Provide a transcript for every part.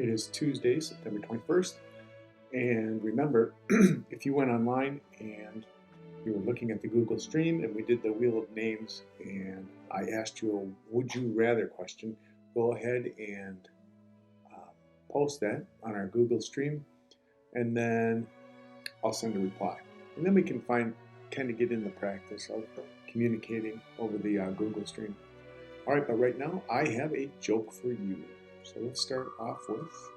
It is Tuesday, September 21st. And remember, if you went online and you were looking at the Google stream and we did the Wheel of Names and I asked you a would you rather question, go ahead and post that on our Google stream and then I'll send a reply. And then we can kind of get in the practice of communicating over the Google stream. All right, but right now I have a joke for you. So let's start off with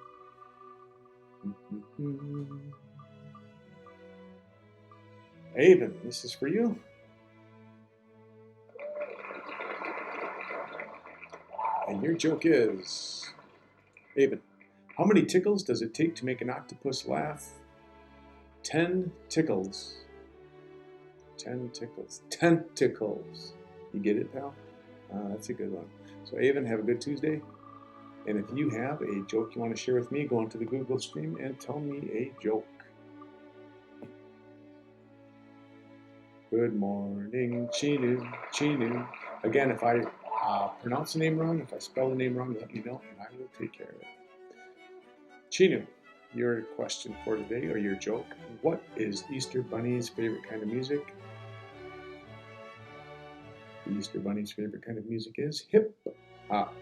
Avon, this is for you. And your joke is, Avon, how many tickles does it take to make an octopus laugh? 10 tickles. 10 tickles. Tentacles. You get it, pal? That's a good one. So Avon, have a good Tuesday. And if you have a joke you want to share with me, go onto the Google stream and tell me a joke. Good morning, Chinu, Chinu. Again, if I pronounce the name wrong, if I spell the name wrong, let me know and I will take care of it. Chinu, your question for today, or your joke. What is Easter Bunny's favorite kind of music? The Easter Bunny's favorite kind of music is hip hop.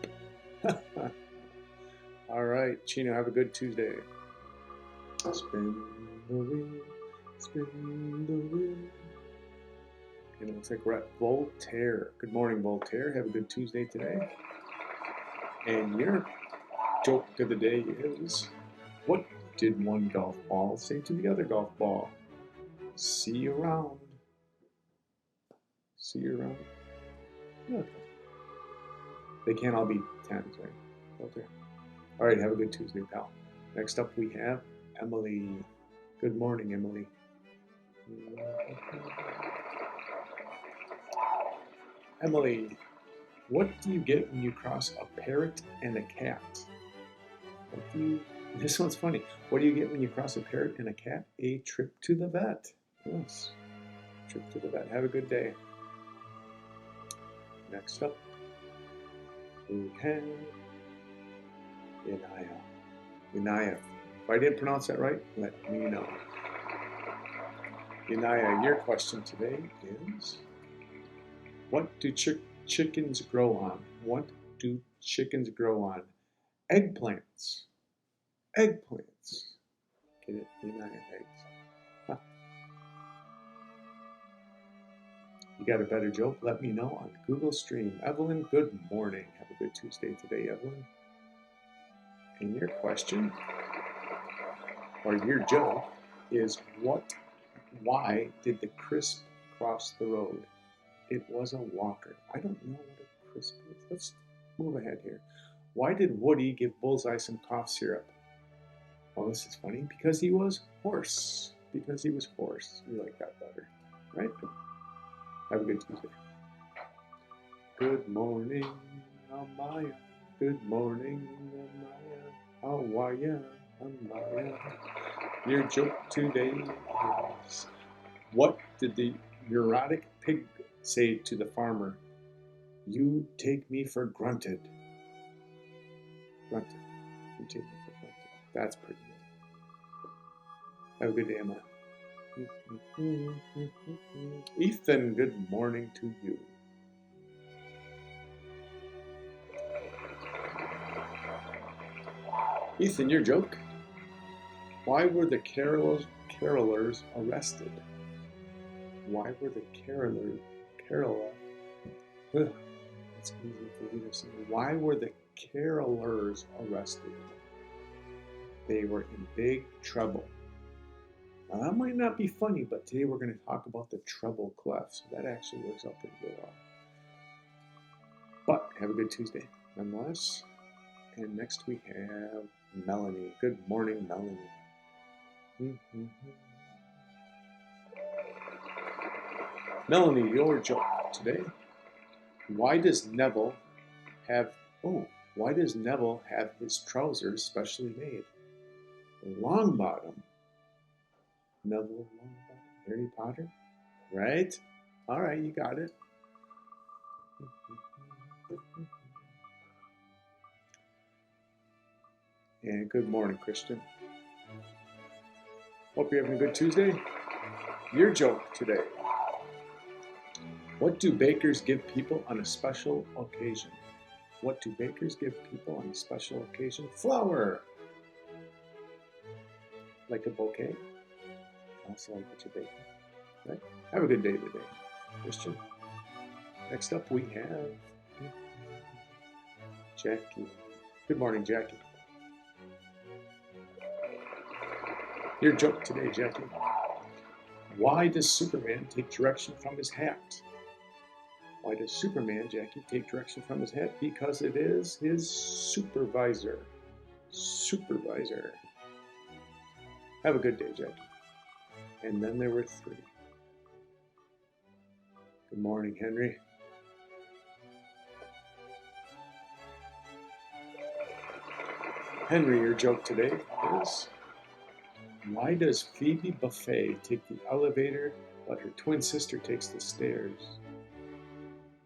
All right, Chino, have a good Tuesday. Spin the wheel, spin the wheel. And it looks like we're at Voltaire. Good morning, Voltaire. Have a good Tuesday today. And your joke of the day is, what did one golf ball say to the other golf ball? See you around. See you around. Okay. They can't all be 10s, right? Voltaire. All right, have a good Tuesday, pal. Next up, we have Emily. Good morning, Emily. Emily, what do you get when you cross a parrot and a cat? This one's funny. What do you get when you cross a parrot and a cat? A trip to the vet. Yes, trip to the vet. Have a good day. Next up, we have Inaya. If I didn't pronounce that right, let me know. Inaya, your question today is, what do chickens grow on? What do chickens grow on? Eggplants. Eggplants. Get it? Inaya, eggs. Huh. You got a better joke? Let me know on Google Stream. Evelyn, good morning. Have a good Tuesday today, Evelyn. And your question, or your joke, is why did the crisp cross the road? It was a walker. I don't know what a crisp is. Let's move ahead here. Why did Woody give Bullseye some cough syrup? Well, this is funny, because he was hoarse. Because he was hoarse. We like that better, right? Have a good Tuesday. Good morning, Amaya. Good morning, Amaya. How are ya, Amaya? Your joke today is, what did the neurotic pig say to the farmer? You take me for granted. Grunted. You take me for granted. That's pretty good. Have a good day, Emma. Ethan, good morning to you. Ethan, your joke. Why were the carolers arrested? Why were the it's easy for you to say. Why were the carolers arrested? They were in big trouble. Now that might not be funny, but today we're going to talk about the Trouble Clef, so that actually works out pretty well. But have a good Tuesday, nonetheless. And next we have Melanie. Good morning, Melanie. Melanie, your joke today. Why does Neville have his trousers specially made? Long bottom. Neville Longbottom. Harry Potter? Right? All right, you got it. And good morning, Christian. Hope you're having a good Tuesday. Your joke today. What do bakers give people on a special occasion? What do bakers give people on a special occasion? Flour. Like a bouquet. Also like what you're baking. Right? Have a good day today, Christian. Next up we have Jackie. Good morning, Jackie. Your joke today, Jackie. Why does Superman take direction from his hat? Why does Superman, Jackie, take direction from his hat? Because it is his supervisor. Supervisor. Have a good day, Jackie. And then there were 3. Good morning, Henry. Henry, your joke today is, why does Phoebe Buffet take the elevator, but her twin sister takes the stairs?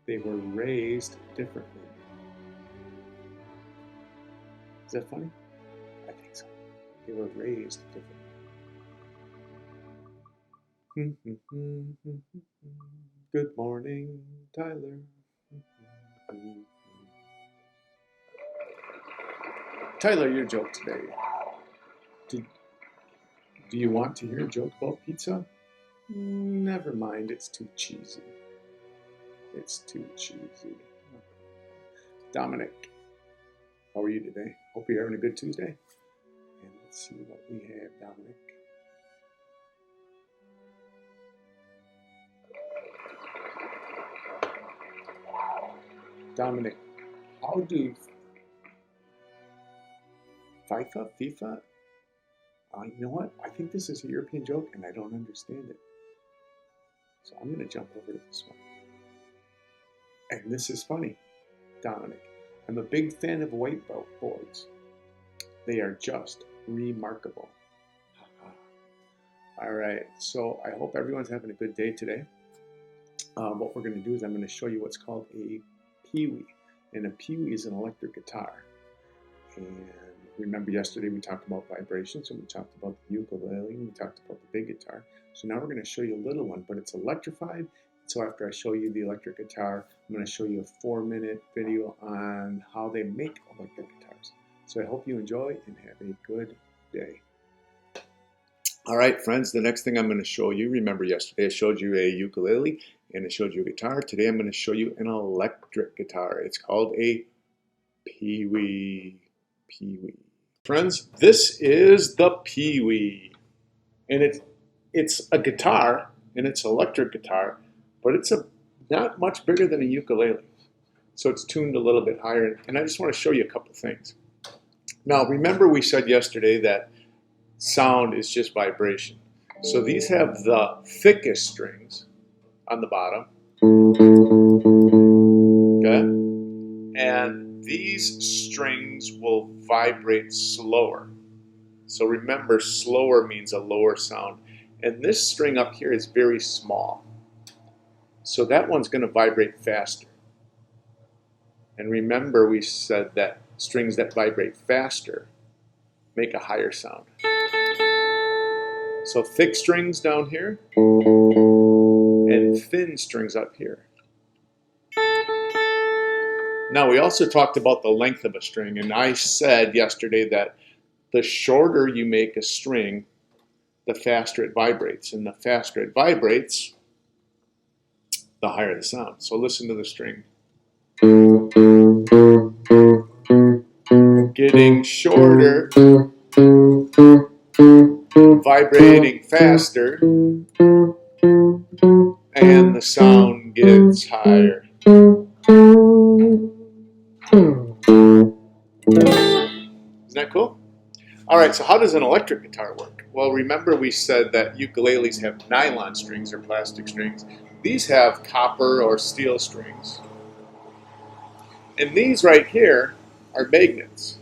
They were raised differently. Is that funny? I think so. They were raised differently. Good morning, Tyler. Tyler, your joke today. Do you want to hear a joke about pizza? Never mind, it's too cheesy. It's too cheesy. Dominic, how are you today? Hope you're having a good Tuesday. And let's see what we have, Dominic. Dominic, how do FIFA? You know what? I think this is a European joke and I don't understand it. So I'm going to jump over to this one. And this is funny, Dominic. I'm a big fan of whiteboards. They are just remarkable. All right, so I hope everyone's having a good day today. What we're going to do is I'm going to show you what's called a peewee. And a peewee is an electric guitar. And remember yesterday we talked about vibrations and we talked about the ukulele and we talked about the big guitar. So now we're going to show you a little one, but it's electrified. So after I show you the electric guitar, I'm going to show you a 4-minute video on how they make electric guitars. So I hope you enjoy and have a good day. All right, friends, the next thing I'm going to show you, remember yesterday I showed you a ukulele and I showed you a guitar. Today I'm going to show you an electric guitar. It's called a peewee. Friends, this is the peewee. And it's a guitar, and it's an electric guitar, but it's not much bigger than a ukulele. So it's tuned a little bit higher. And I just want to show you a couple things. Now, remember we said yesterday that sound is just vibration. So these have the thickest strings on the bottom. Okay? And these strings will vibrate slower. So remember, slower means a lower sound. And this string up here is very small. So that one's going to vibrate faster. And remember, we said that strings that vibrate faster make a higher sound. So thick strings down here and thin strings up here. Now, we also talked about the length of a string, and I said yesterday that the shorter you make a string, the faster it vibrates. And the faster it vibrates, the higher the sound. So listen to the string. Getting shorter, vibrating faster, and the sound gets higher. Isn't that cool? All right, so how does an electric guitar work? Well, remember we said that ukuleles have nylon strings or plastic strings. These have copper or steel strings. And these right here are magnets.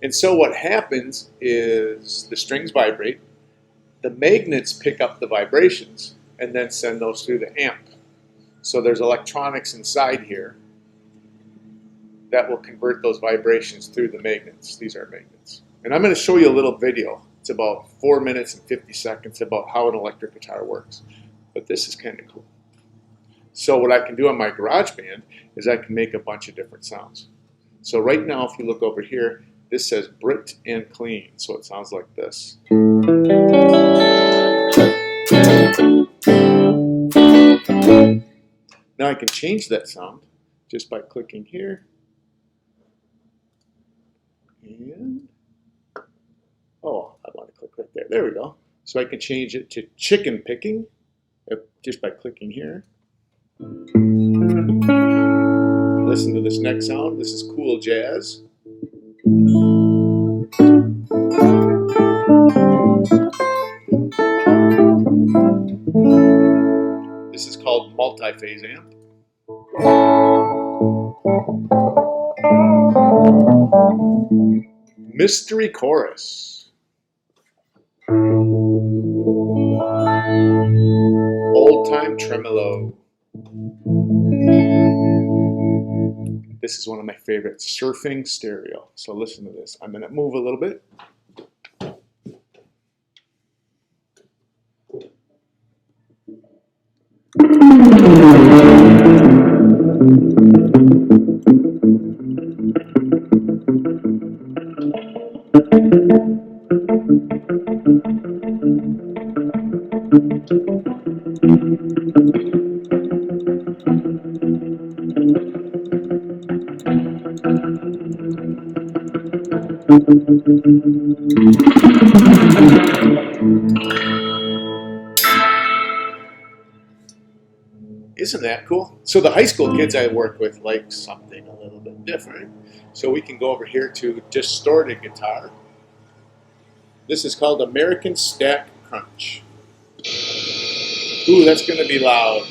And so what happens is the strings vibrate, the magnets pick up the vibrations, and then send those through the amp. So there's electronics inside here that will convert those vibrations through the magnets. These are magnets. And I'm going to show you a little video. It's about 4 minutes and 50 seconds about how an electric guitar works. But this is kind of cool. So what I can do on my GarageBand is I can make a bunch of different sounds. So right now, if you look over here, this says Brit and clean. So it sounds like this. Now I can change that sound just by clicking here. And, oh, I want to click right there. There we go. So I can change it to chicken picking just by clicking here. Listen to this next sound. This is cool jazz. This is called multi-phase amp. Mystery chorus. Old time tremolo. This is one of my favorites, surfing stereo. So listen to this. I'm going to move a little bit. Isn't that cool? So the high school kids I work with like something a little bit different. So we can go over here to distorted guitar. This is called American Stack Crunch. Ooh, that's going to be loud.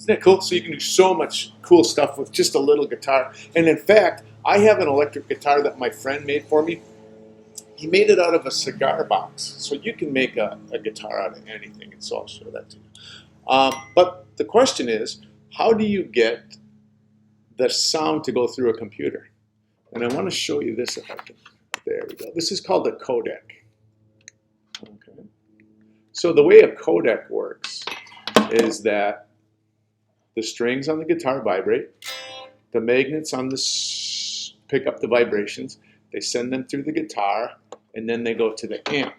Isn't that cool? So you can do so much cool stuff with just a little guitar. And in fact, I have an electric guitar that my friend made for me. He made it out of a cigar box. So you can make a guitar out of anything. And so I'll show that to you. But the question is, how do you get the sound to go through a computer? And I want to show you this if I can. There we go. This is called a codec. Okay. So the way a codec works is that the strings on the guitar vibrate, the magnets on this pick up the vibrations, they send them through the guitar, and then they go to the amp.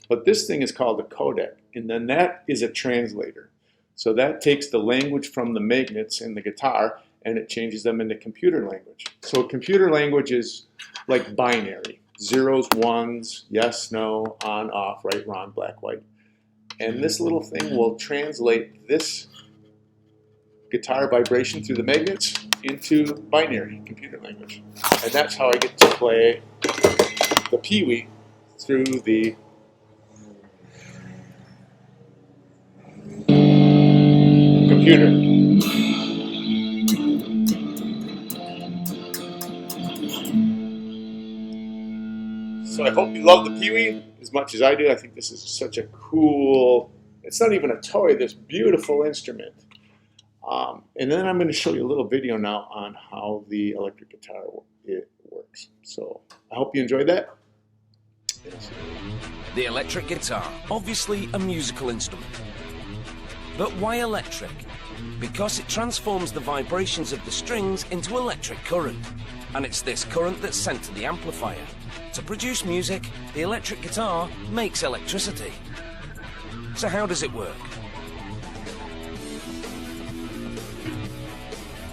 But this thing is called a codec, and then that is a translator. So that takes the language from the magnets in the guitar, and it changes them into computer language. So computer language is like binary, zeros, ones, yes, no, on, off, right, wrong, black, white. And this little thing will translate this guitar vibration through the magnets into binary computer language. And that's how I get to play the peewee through the computer. So I hope you love the peewee as much as I do. I think this is such a cool, it's not even a toy, this beautiful instrument. And then I'm going to show you a little video now on how the electric guitar works. So I hope you enjoyed that. Yes. The electric guitar, obviously a musical instrument. But why electric? Because it transforms the vibrations of the strings into electric current. And it's this current that's sent to the amplifier. To produce music, the electric guitar makes electricity. So how does it work?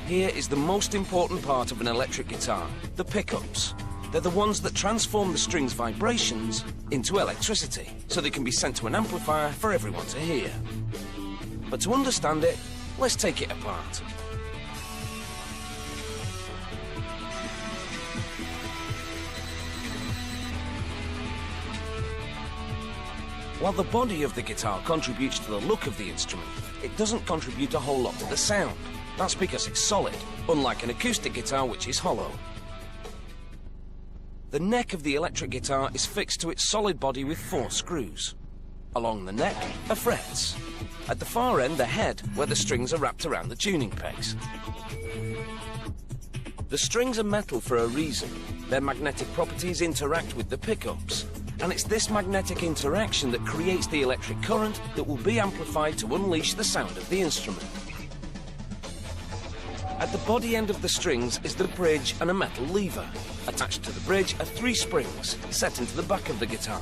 Here is the most important part of an electric guitar, the pickups. They're the ones that transform the string's vibrations into electricity, so they can be sent to an amplifier for everyone to hear. But to understand it, let's take it apart. While the body of the guitar contributes to the look of the instrument, it doesn't contribute a whole lot to the sound. That's because it's solid, unlike an acoustic guitar which is hollow. The neck of the electric guitar is fixed to its solid body with 4 screws. Along the neck are frets. At the far end, the head, where the strings are wrapped around the tuning pegs. The strings are metal for a reason. Their magnetic properties interact with the pickups, and it's this magnetic interaction that creates the electric current that will be amplified to unleash the sound of the instrument. At the body end of the strings is the bridge and a metal lever. Attached to the bridge are 3 springs set into the back of the guitar.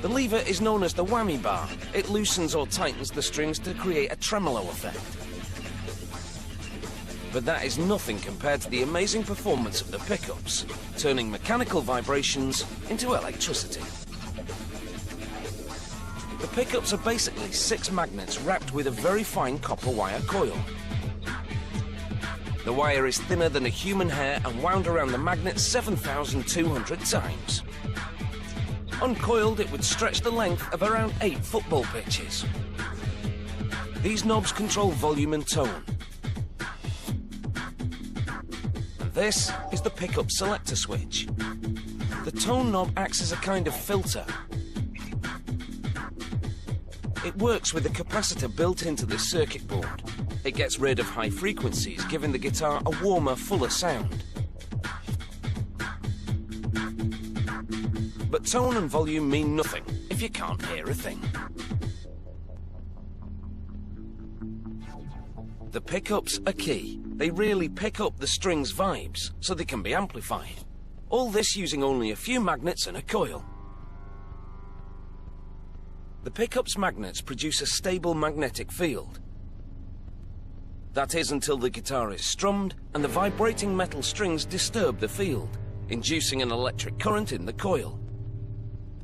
The lever is known as the Whammy Bar. It loosens or tightens the strings to create a tremolo effect. But that is nothing compared to the amazing performance of the pickups, turning mechanical vibrations into electricity. The pickups are basically 6 magnets wrapped with a very fine copper wire coil. The wire is thinner than a human hair and wound around the magnet 7,200 times. Uncoiled, it would stretch the length of around 8 football pitches. These knobs control volume and tone. And this is the pickup selector switch. The tone knob acts as a kind of filter. It works with a capacitor built into the circuit board. It gets rid of high frequencies, giving the guitar a warmer, fuller sound. But tone and volume mean nothing if you can't hear a thing. The pickups are key. They really pick up the strings' vibes so they can be amplified. All this using only a few magnets and a coil. The pickups' magnets produce a stable magnetic field. That is until the guitar is strummed and the vibrating metal strings disturb the field, inducing an electric current in the coil.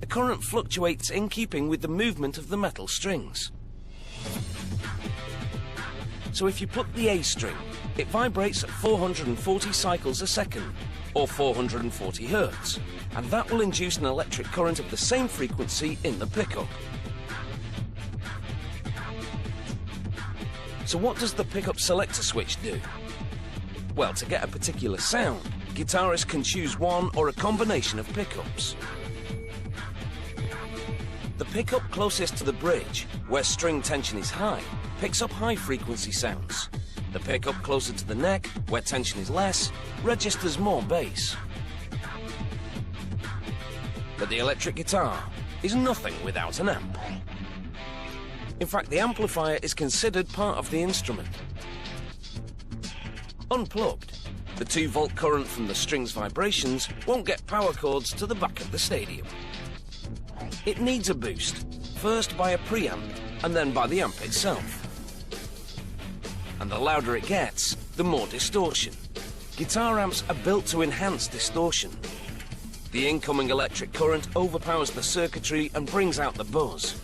The current fluctuates in keeping with the movement of the metal strings. So if you pluck the A string, it vibrates at 440 cycles a second, or 440 hertz, and that will induce an electric current of the same frequency in the pickup. So what does the pickup selector switch do? Well, to get a particular sound, guitarists can choose one or a combination of pickups. The pickup closest to the bridge, where string tension is high, picks up high-frequency sounds. The pickup closer to the neck, where tension is less, registers more bass. But the electric guitar is nothing without an amp. In fact, the amplifier is considered part of the instrument. Unplugged, the 2-volt current from the string's vibrations won't get power cords to the back of the stadium. It needs a boost, first by a preamp and then by the amp itself. And the louder it gets, the more distortion. Guitar amps are built to enhance distortion. The incoming electric current overpowers the circuitry and brings out the buzz.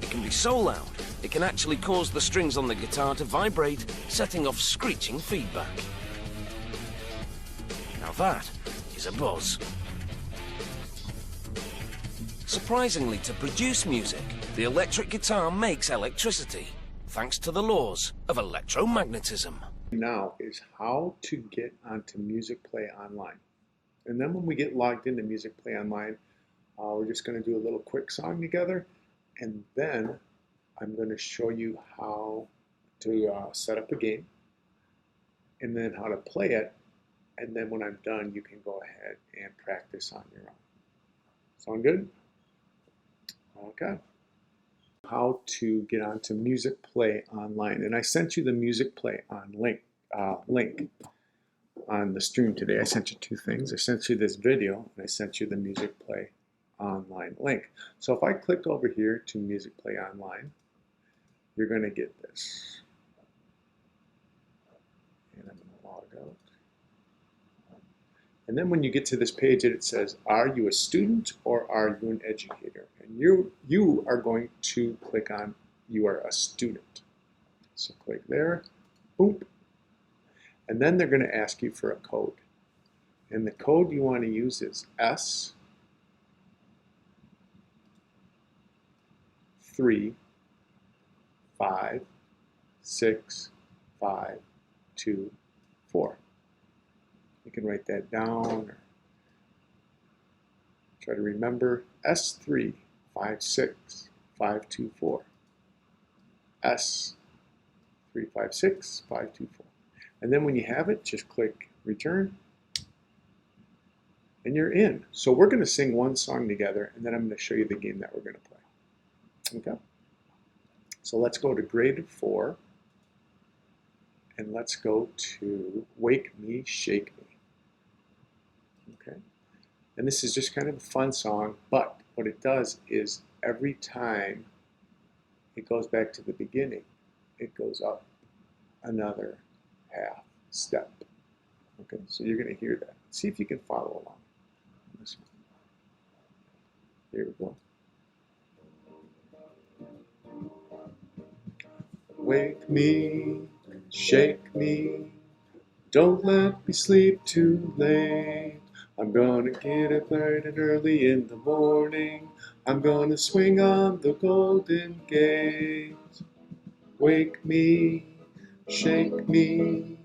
It can be so loud, it can actually cause the strings on the guitar to vibrate, setting off screeching feedback. Now that is a buzz. Surprisingly, to produce music, the electric guitar makes electricity, thanks to the laws of electromagnetism. Now is how to get onto Music Play Online. And then when we get logged into Music Play Online, we're just going to do a little quick song together, and then I'm going to show you how to set up a game, and then how to play it, and then when I'm done, you can go ahead and practice on your own. Sound good? Okay. How to get onto Music Play Online, and I sent you the Music Play On link on the stream today. I sent you 2 things. I sent you this video, and I sent you the Music Play Online link. So if I click over here to Music Play Online, you're going to get this. And I'm going to log out. And then when you get to this page, it says, are you a student or are you an educator? And you are going to click on, you are a student. So click there, boom. And then they're going to ask you for a code. And the code you want to use is S 3 5 6 5 2 4. You can write that down or try to remember. S3 5 6 5 2 4. S 3 5 6 5 2 4. And then when you have it, just click return and you're in. So we're going to sing one song together, and then I'm going to show you the game that we're going to play. Okay? So let's go to grade 4, and let's go to Wake Me, Shake Me. Okay? And this is just kind of a fun song, but what it does is every time it goes back to the beginning, it goes up another half step. Okay, so you're going to hear that. See if you can follow along on this one. Here we go. Wake me, shake me, don't let me sleep too late. I'm gonna get up bright and early in the morning. I'm gonna swing on the golden gate. Wake me, shake me,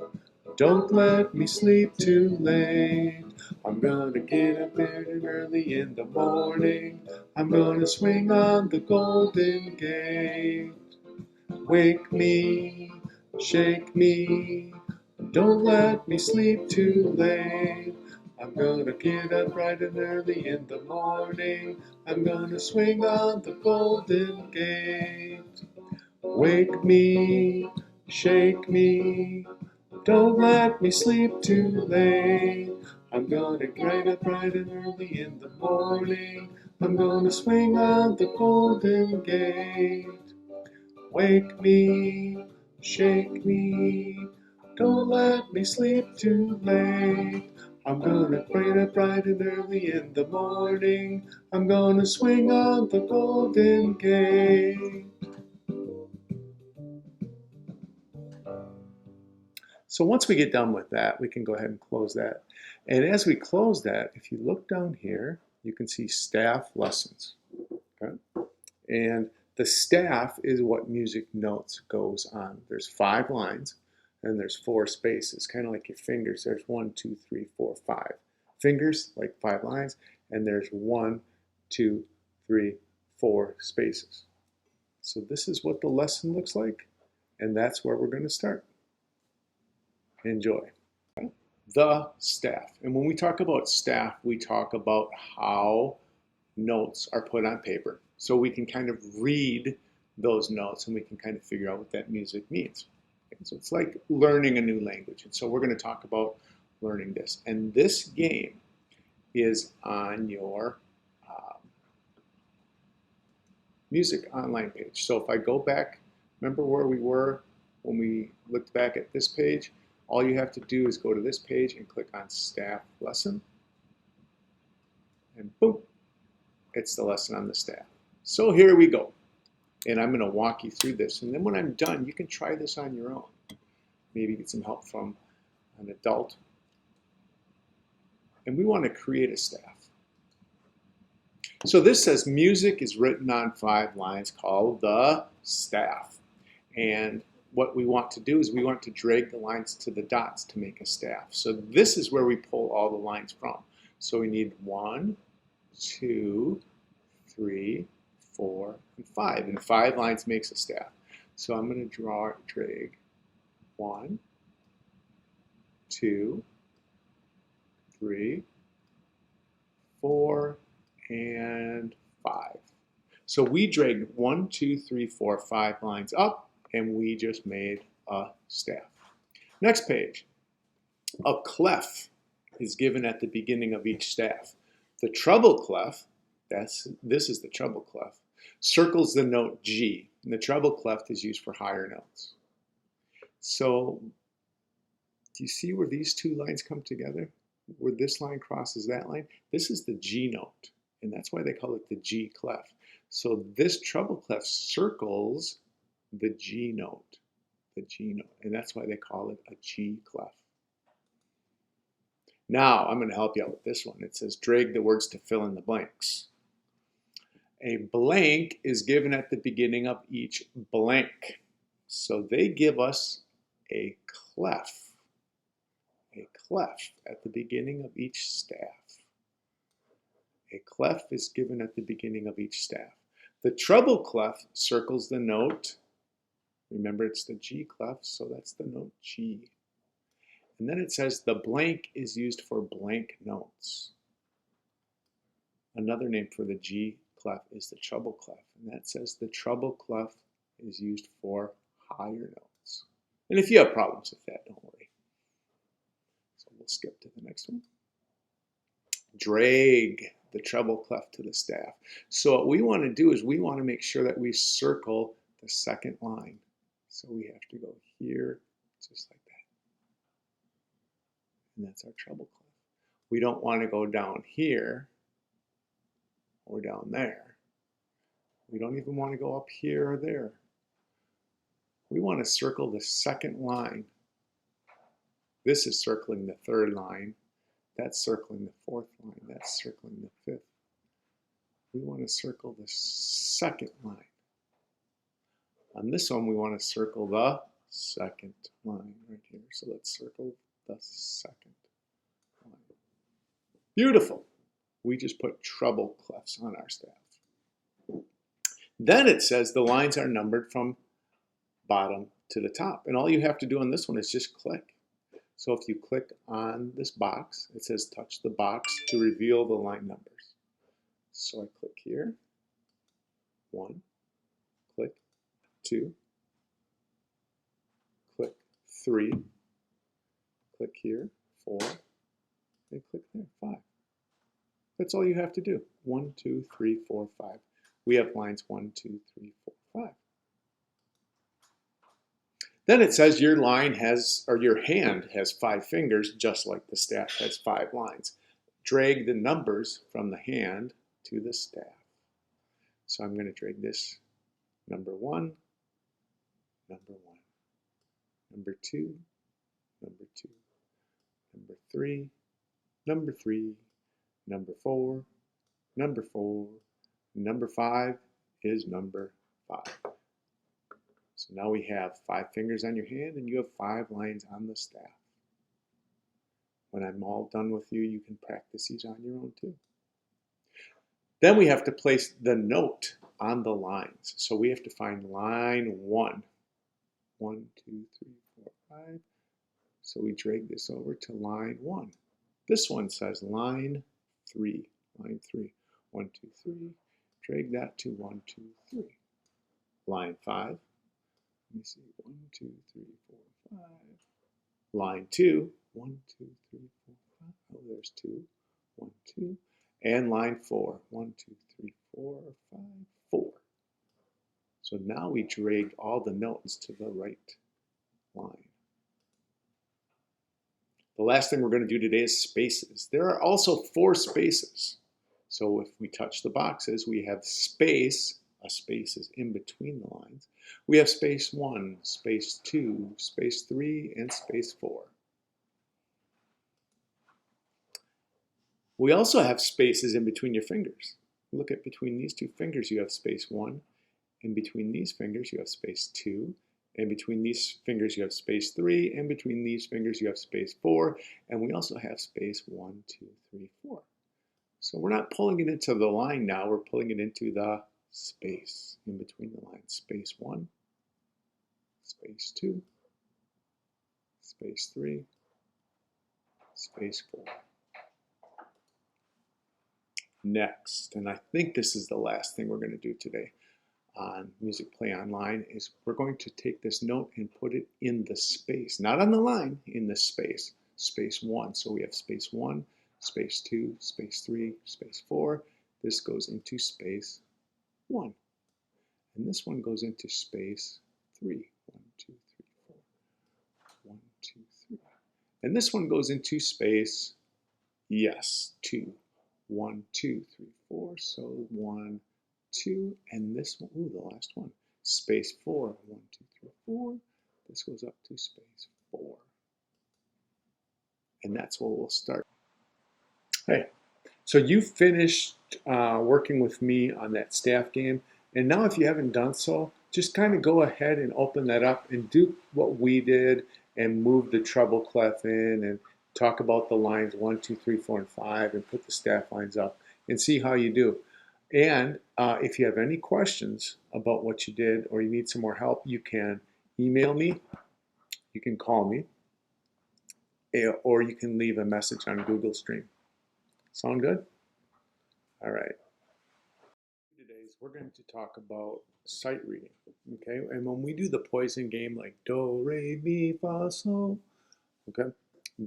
don't let me sleep too late. I'm gonna get up bright and early in the morning. I'm gonna swing on the golden gate. Wake me, shake me, don't let me sleep too late. I'm gonna get up bright and early in the morning. I'm gonna swing on the golden gate. Wake me, shake me, don't let me sleep too late. I'm gonna get up bright and early in the morning. I'm gonna swing on the golden gate. Wake me, shake me, don't let me sleep too late. I'm gonna get up bright and early in the morning. I'm gonna swing on the golden gate. So once we get done with that, we can go ahead and close that. And as we close that, if you look down here, you can see staff lessons. Okay? And the staff is what music notes goes on. There's 5 lines and there's 4 spaces, kind of like your fingers. There's 1, 2, 3, 4, 5 fingers, like 5 lines, and there's 1, 2, 3, 4 spaces. So this is what the lesson looks like, and that's where we're going to start. Enjoy. The staff. And when we talk about staff, we talk about how notes are put on paper. So we can kind of read those notes and we can kind of figure out what that music means. Okay, so it's like learning a new language. And so we're going to talk about learning this. And this game is on your music online page. So if I go back, remember where we were when we looked back at this page? All you have to do is go to this page and click on staff lesson. And boom, it's the lesson on the staff. So here we go. And I'm going to walk you through this. And then when I'm done, you can try this on your own. Maybe get some help from an adult. And we want to create a staff. So this says music is written on 5 lines called the staff. And what we want to do is we want to drag the lines to the dots to make a staff. So this is where we pull all the lines from. So we need 1, 2, 3, 4, and 5. And 5 lines makes a staff. So I'm going to drag 1, 2, 3, 4, and 5. So we dragged 1, 2, 3, 4, 5 lines up, and we just made a staff. Next page. A clef is given at the beginning of each staff. The treble clef, this is the treble clef, circles the note G. And the treble clef is used for higher notes. So do you see where these 2 lines come together? Where this line crosses that line? This is the G note, and that's why they call it the G clef. So this treble clef circles the G note, and that's why they call it a G clef. Now, I'm going to help you out with this one. It says drag the words to fill in the blanks. A blank is given at the beginning of each blank. So they give us a clef at the beginning of each staff. A clef is given at the beginning of each staff. The treble clef circles the note. Remember, it's the G clef, so that's the note G. And then it says the blank is used for blank notes. Another name for the G clef is the treble clef, and that says the treble clef is used for higher notes. And if you have problems with that, don't worry. So we'll skip to the next one. Drag the treble clef to the staff. So what we want to do is we want to make sure that we circle the second line. So we have to go here, just like that. And that's our treble clef. We don't want to go down here or down there. We don't even want to go up here or there. We want to circle the second line. This is circling the third line. That's circling the fourth line. That's circling the fifth. We want to circle the second line. On this one, we want to circle the second line right here. So let's circle the second line. Beautiful. We just put treble clefs on our staff. Then it says the lines are numbered from bottom to the top. And all you have to do on this one is just click. So if you click on this box, it says touch the box to reveal the line numbers. So I click here, 1, click 2, click 3, click here, 4, and click there, 5. That's all you have to do. 1, 2, 3, 4, 5. We have lines 1, 2, 3, 4, 5. Then it says your line has, or your hand has 5 fingers, just like the staff has 5 lines. Drag the numbers from the hand to the staff. So I'm going to drag this number 1, number 1, number 2, number 2, number 3, number 3, number 4, number 4, number 5 is number 5. So now we have 5 fingers on your hand and you have 5 lines on the staff. When I'm all done with you, you can practice these on your own too. Then we have to place the note on the lines. So we have to find line 1. 1, 2, 3, 4, 5. So we drag this over to line 1. This one says line 3. Line 3. 1, 2, 3. Drag that to 1, 2, 3. Line 5. Let me see. 1, 2, 3, 4, 5. Line 2. 1, 2, 3, 4, 5. Oh, there's 2. 1, 2. And line 4. 1, 2, 3, 4, 5, 4. So now we dragged all the notes to the right line. The last thing we're going to do today is spaces. There are also 4 spaces. So if we touch the boxes, we have space. A space is in between the lines. We have space 1, space 2, space 3, and space 4. We also have spaces in between your fingers. Look at between these 2 fingers, you have space 1. In between these fingers, you have space 2. In between these fingers, you have space 3. In between these fingers, you have space 4. And we also have space 1, 2, 3, 4. So we're not pulling it into the line now. We're pulling it into the space in between the lines. Space 1, space 2, space 3, space 4. Next, and I think this is the last thing we're going to do today on Music Play Online, is we're going to take this note and put it in the space, not on the line, in the space, space 1. So we have space 1, space 2, space 3, space 4. This goes into space 1. And this one goes into space 3. 1, 2, 3, 4. 1, 2, 3. And this one goes into space, yes, 2. 1, 2, 3, 4. So 1, 2, and this one, ooh, the last one, space 4. 1, 2, 3, 4. This goes up to space 4. And that's where we'll start Hey, so you finished working with me on that staff game, and now if you haven't done so, just kind of go ahead and open that up and do what we did and move the treble clef in and talk about the lines 1, 2, 3, 4, and 5 and put the staff lines up and see how you do. And if you have any questions about what you did or you need some more help, you can email me, you can call me, or you can leave a message on Google Stream. Sound good? All right. Today we're going to talk about sight reading. Okay, and when we do the poison game like do, re, mi, fa, sol, okay,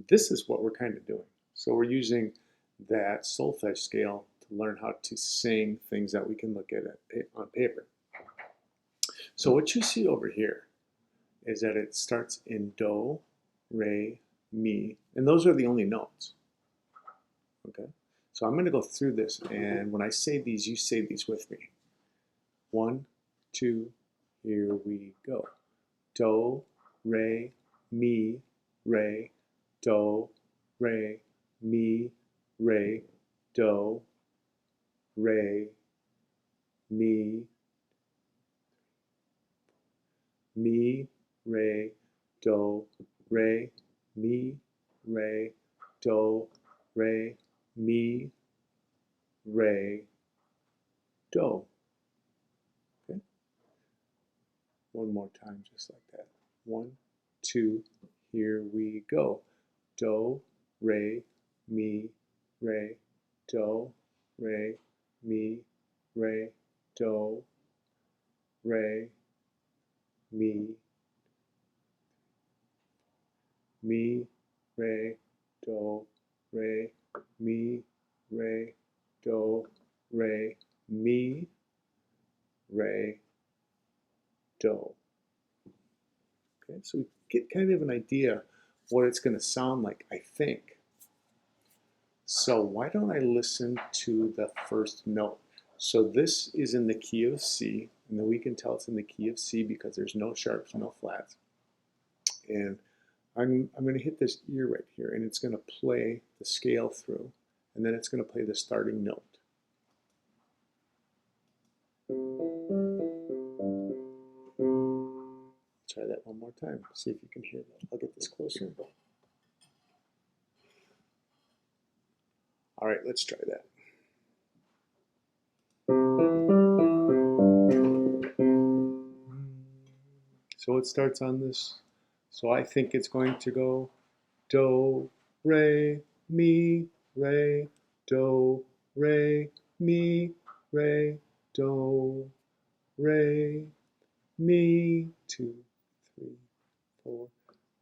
this is what we're kind of doing. So we're using that solfege scale to learn how to sing things that we can look at on paper. So what you see over here is that it starts in do, re, mi, and those are the only notes. Okay, so I'm going to go through this, and when I say these, you say these with me. 1, 2, here we go. Do, re, mi, re, do, re, mi, re, do, re, mi, re, do, re, mi, re, do, re, mi, re, do. Okay. One more time, just like that. 1, 2, here we go. Do, re, mi, re, do, re, mi, re, do, re, mi, re, do, re, mi, re, do, re, mi, re, do. Okay, so we get kind of an idea what it's going to sound like, I think. So why don't I listen to the first note? So this is in the key of C, and then we can tell it's in the key of C because there's no sharps, no flats. And I'm going to hit this ear right here, and it's going to play the scale through, and then it's going to play the starting note. Try that one more time, see if you can hear that. I'll get this closer. All right, let's try that. So it starts on this. So I think it's going to go do, re, mi, re, do, re, mi, re, do, re, mi, 2, 3, 4,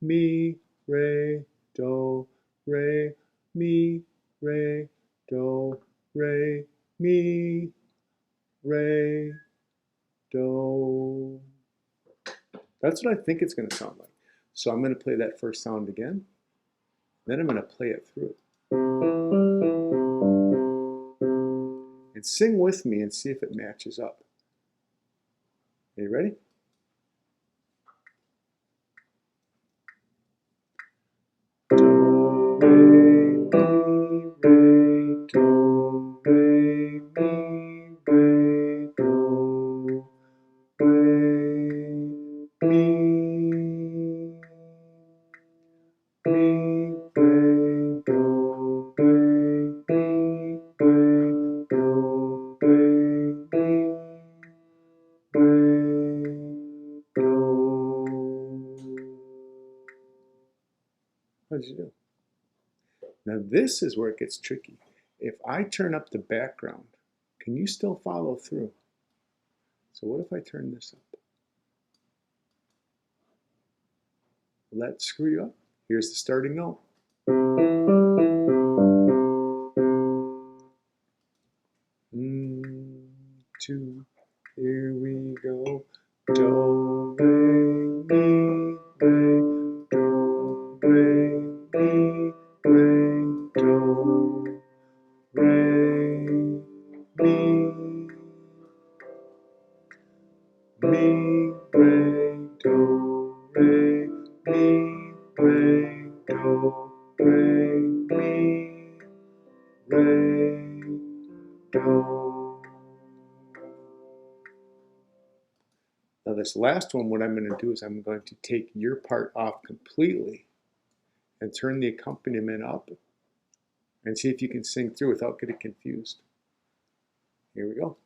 mi, re, do, re, mi, re, do, re, mi, re, do. That's what I think it's going to sound like. So I'm going to play that first sound again. Then I'm going to play it through. And sing with me and see if it matches up. Are you ready? Do, re, mi, re, do, re, mi, re, do, re, mi, re, do, re, mi, re, do, re, mi, re, do. How did you do? Now this is where it gets tricky. If I turn up the background, can you still follow through? So what if I turn this up? Will that screw you up? Here's the starting note. 2, here we go. Do, re, mi, re, do, re, mi, re, do, re, mi, re, do, re, mi, re, do, re, mi, Now this last one, what I'm going to do is I'm going to take your part off completely and turn the accompaniment up and see if you can sing through without getting confused. Here we go.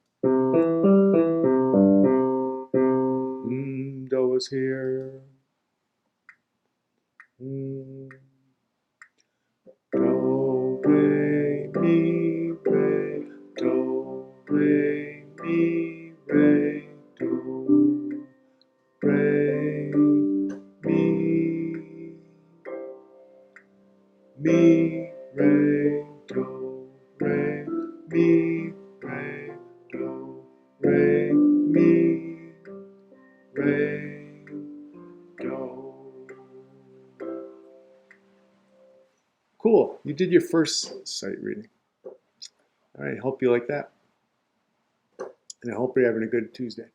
Do is here. Do, re, mi, re, do, re, mi, re, do, re, mi, re, do, re, mi, re, do, re, mi, re, do. Cool, you did your first sight reading. All right, hope you like that. And I hope you're having a good Tuesday.